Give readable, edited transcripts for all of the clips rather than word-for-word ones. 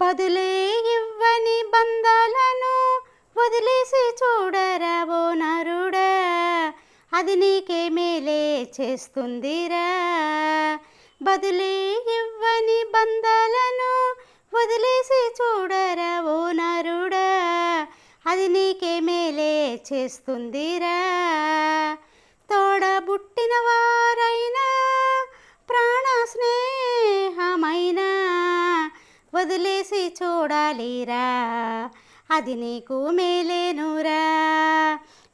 బదులే ఇవ్వని బంధాలను వదిలేసి చూడరా ఓ నరుడా, అది నీకే మేలే చేస్తుందిరా. బదులే ఇవ్వని బంధాలను వదిలేసి చూడరా ఓ నరుడా, అది నీకే మేలే చేస్తుందిరా. తోడబుట్టిన వారైనా ప్రాణ స్నేహమైనా వదిలేసి చూడాలిరా, అది నీకు మేలేనురా.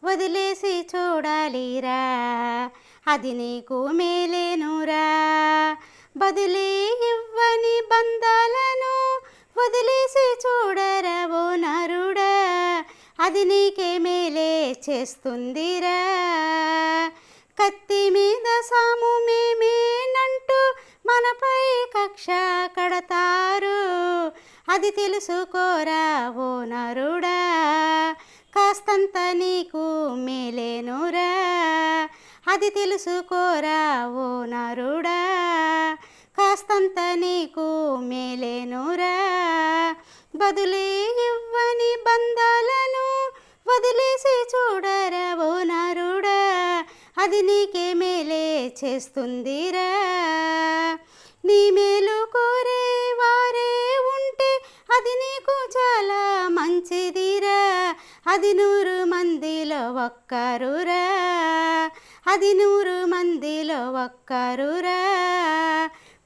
వదిలేసి చూడాలిరా, అది నీకు మేలేనురా. బదులే ఇవ్వని బంధాలను వదిలేసి చూడరా ఓ నరుడా, అది నీకే మేలే చేస్తుందిరా. కత్తి మీద సాము మేమేనంటూ మనపై కక్ష కడతారు, అది తెలుసుకోరా ఓ నరుడా, కాస్తంత నీకు మేలేనురా. అది తెలుసుకోరా ఓ నరుడా, కాస్తంత నీకు మేలేనురా. బదులే ఇవ్వని బంధాలను వదిలేసి చూడరా ఓ నరుడా, అది నీకే మేలే చేస్తుందిరా. నీ మేలు కోరే వారే ఉంటే అది నీకు చాలా మంచిదిరా. అది 100 మందిలో ఒక్కరురా, అది 100 మందిలో ఒక్కరురా.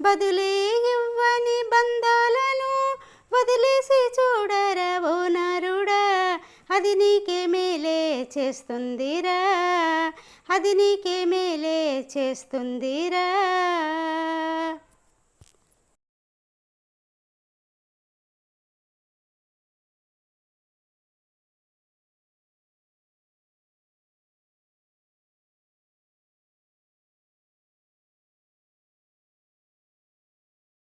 బదులే ఇవ్వని బంధాలను వదిలేసి చూడరా ఓ నరుడా, అది నీకే మేలే చేస్తుందిరా. అది నీకే మేలే చేస్తుందిరా.